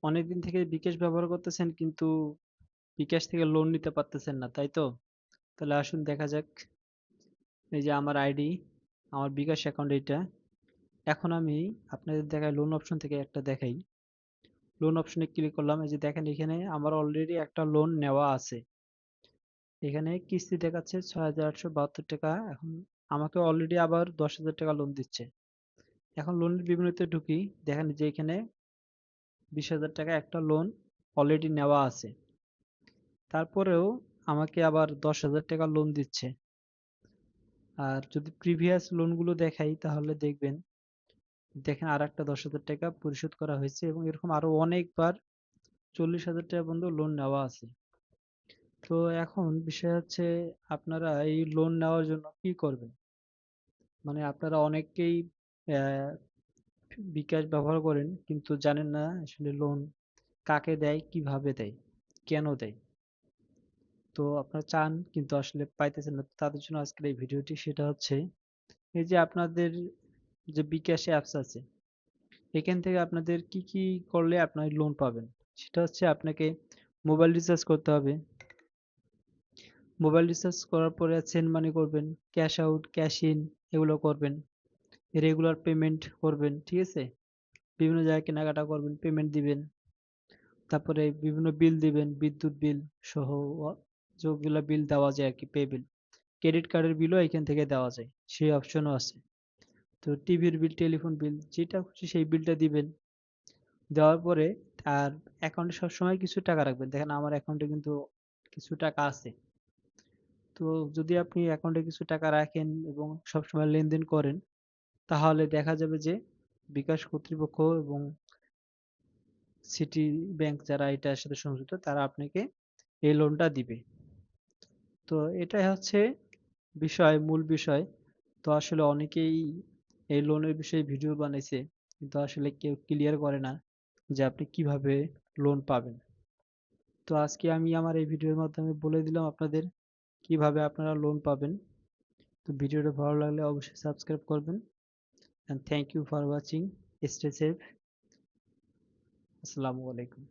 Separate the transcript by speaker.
Speaker 1: অনেকদিন থেকে বিকাশ ব্যবহার করতেছেন কিন্তু বিকাশ থেকে লোন নিতে পারতেছেন না, তাই তো? তাহলে আসুন দেখা যাক। এই যে আমার আইডি, আমার বিকাশ অ্যাকাউন্ট এইটা। এখন আমি আপনাদের দেখাই লোন অপশন থেকে একটা দেখাই। লোন অপশনে ক্লিক করলাম, এই যে দেখেন এখানে আমার অলরেডি একটা লোন নেওয়া আছে। এখানে কিস্তি দেখাচ্ছে ৬,৮৭২ টাকা। এখন আমাকে অলরেডি আবার ১০,০০০ টাকা লোন দিচ্ছে। এখন লোনের বিবরণীতে ঢুকি, দেখেন যে এখানে ২০,০০০ টাকা একটা লোন অলরেডি নেওয়া আছে। তারপরেও আমাকে আবার ১০,০০০ টাকা লোন দিচ্ছে। আর যদি প্রিভিয়াস লোনগুলো দেখাই তাহলে দেখবেন, দেখেন আর একটা ১০,০০০ টাকা পরিশোধ করা হয়েছে এবং এরকম আরো অনেকবার ৪০,০০০ টাকা পর্যন্ত লোন নেওয়া আছে। তো এখন বিষয় হচ্ছে, আপনারা এই লোন নেওয়ার জন্য কি করবেন? মানে আপনারা অনেকেই আহ, বিকাশ ব্যবহার করেন কিন্তু জানেন না আসলে লোন কাকে দেয়, কিভাবে দেয়, কেন দেয়। তো আপনারা চান কিন্তু আসলে পাইতেছেন না। তো তাদের জন্য আজকের এই ভিডিওটি, সেটা হচ্ছে এই যে আপনাদের যে বিকাশ অ্যাপস আছে, এখান থেকে আপনাদের কি কি করলে আপনার লোন পাবেন। সেটা হচ্ছে আপনাকে মোবাইল রিচার্জ করতে হবে। মোবাইল রিচার্জ করার পরে সেন্ড মানি করবেন, ক্যাশ আউট, ক্যাশ ইন এগুলো করবেন, রেগুলার পেমেন্ট করবেন, ঠিক আছে? বিভিন্ন জায়গায় কেনাকাটা করবেন, পেমেন্ট দিবেন। তারপরে বিভিন্ন বিল দিবেন, বিদ্যুৎ বিল সহ যেগুলো বিল দেওয়া যায় আর কি, পে বিল। ক্রেডিট কার্ডের বিলও এখান থেকে দেওয়া যায়, সেই অপশনও আছে। তো টিভির বিল, টেলিফোন বিল, যেটা খুশি সেই বিলটা দিবেন। দেওয়ার পরে আর অ্যাকাউন্টে সবসময় কিছু টাকা রাখবেন। দেখেন আমার অ্যাকাউন্টে কিন্তু কিছু টাকা আছে। তো যদি আপনি অ্যাকাউন্টে কিছু টাকা রাখেন এবং সবসময় লেনদেন করেন, তাহলে দেখা যাবে যে বিকাশ কর্তৃপক্ষ এবং সিটি ব্যাংক যারা এটার সাথে সংযুক্ত, তারা আপনাকে এই লোনটা দিবে। তো এটাই হচ্ছে বিষয়, মূল বিষয়। তো আসলে অনেকেই এই লোনের বিষয়ে ভিডিও বানাইছে কিন্তু আসলে কেউ ক্লিয়ার করে না যে আপনি কিভাবে লোন পাবেন। তো আজকে আমি আমার এই ভিডিওর মাধ্যমে বলে দিলাম আপনাদের কিভাবে আপনারা লোন পাবেন। তো ভিডিওটা ভালো লাগলে অবশ্যই সাবস্ক্রাইব করবেন। and thank you for watching. Stay safe. আসসালামু আলাইকুম।